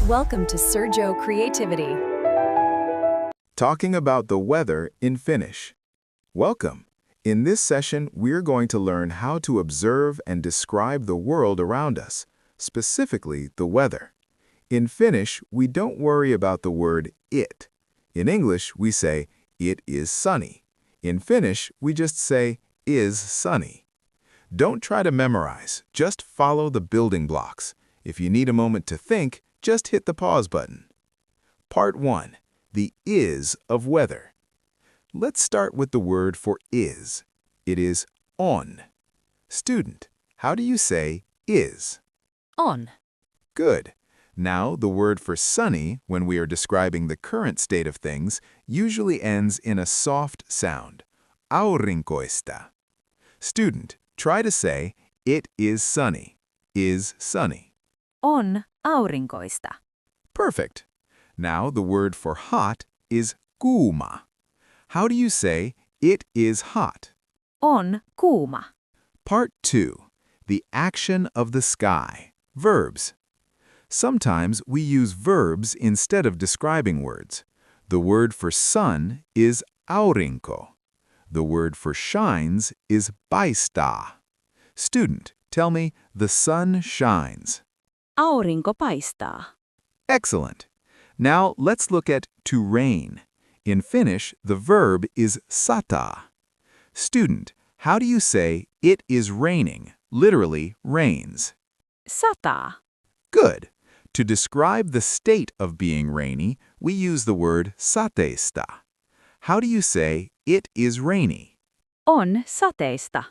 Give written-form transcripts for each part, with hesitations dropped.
Welcome to Sergio Creativity. Talking about the weather in Finnish. Welcome. In this session, we're going to learn how to observe and describe the world around us, specifically the weather. In Finnish, we don't worry about the word it. In English, we say, it is sunny. In Finnish, we just say, is sunny. Don't try to memorize, just follow the building blocks. If you need a moment to think, just hit the pause button. Part 1. The is of weather. Let's start with the word for is. It is on. Student, how do you say is? On. Good. Now, the word for sunny, when we are describing the current state of things, usually ends in a soft sound. Aurinkoista. Student, try to say, it is sunny. Is sunny. On aurinkoista. Perfect. Now, the word for hot is kuuma. How do you say, it is hot? On kuuma. Part 2. The action of the sky. Verbs. Sometimes we use verbs instead of describing words. The word for sun is aurinko. The word for shines is paistaa. Student, tell me, the sun shines. Aurinko paistaa. Excellent. Now let's look at to rain. In Finnish, the verb is sata. Student, how do you say it is raining, literally rains? Sataa. Good. To describe the state of being rainy, we use the word sateista. How do you say it is rainy? On sateista.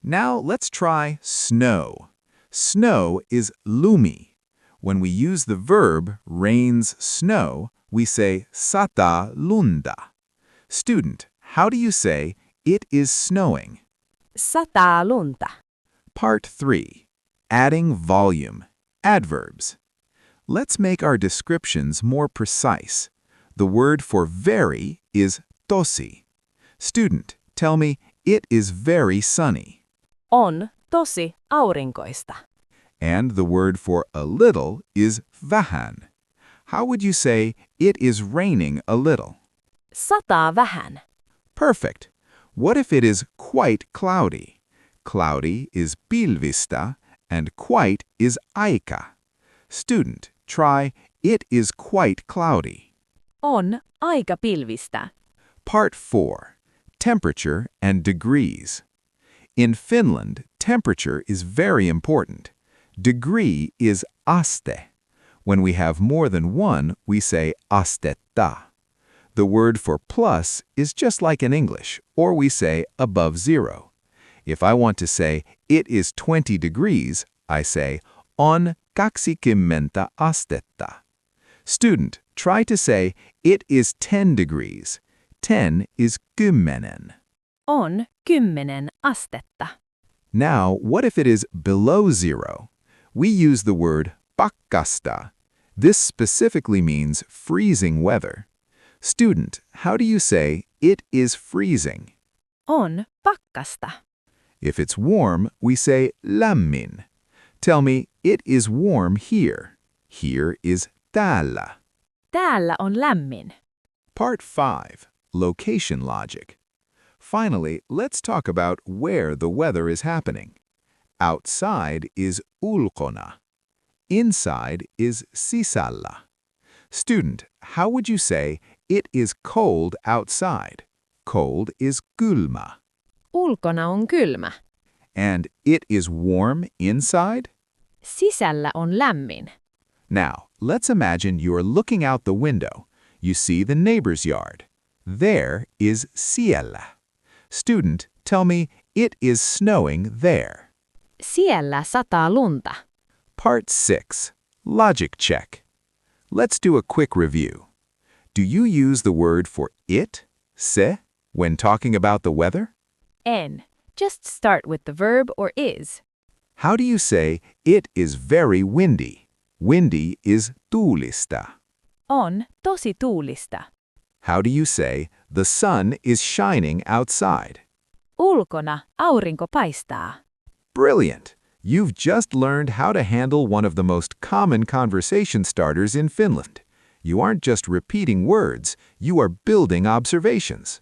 Now let's try snow. Snow is lumi. When we use the verb rains snow, we say sataa lunta. Student, how do you say it is snowing? Sataa lunta. Part 3. Adding volume. Adverbs. Let's make our descriptions more precise. The word for very is tosi. Student, tell me, it is very sunny. On tosi aurinkoista. And the word for a little is vähän. How would you say, it is raining a little? Sataa vähän. Perfect. What if it is quite cloudy? Cloudy is pilvistä, and quite is aika. Student, try, it is quite cloudy. On aika pilvistä. Part 4. Temperature and degrees. In Finland, temperature is very important. Degree is aste. When we have more than one, we say astetta. The word for plus is just like in English, or we say above 0. If I want to say it is 20 degrees, I say on 20 astetta. Student, try to say it is 10 degrees. 10 is 10. On 10 astetta. Now, what if it is below 0? We use the word pakkasta. This specifically means freezing weather. Student, how do you say it is freezing? On pakkasta. If it's warm, we say lämmin. Tell me, it is warm here. Here is täällä. Täällä on lämmin. Part 5. Location logic. Finally, let's talk about where the weather is happening. Outside is ulkona. Inside is sisällä. Student, how would you say it is cold outside? Cold is kylmä. Ulkona on kylmä. And it is warm inside? Sisällä on lämmin. Now, let's imagine you're looking out the window. You see the neighbor's yard. There is siellä. Student, tell me, it is snowing there. Siellä sataa lunta. Part 6. Logic check. Let's do a quick review. Do you use the word for it, se, when talking about the weather? En. Just start with the verb or is. How do you say, it is very windy? Windy is tuulista. On tosi tuulista. How do you say, the sun is shining outside? Ulkona aurinko paistaa. Brilliant! You've just learned how to handle one of the most common conversation starters in Finland. You aren't just repeating words, you are building observations.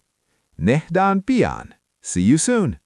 Nähdään pian. See you soon.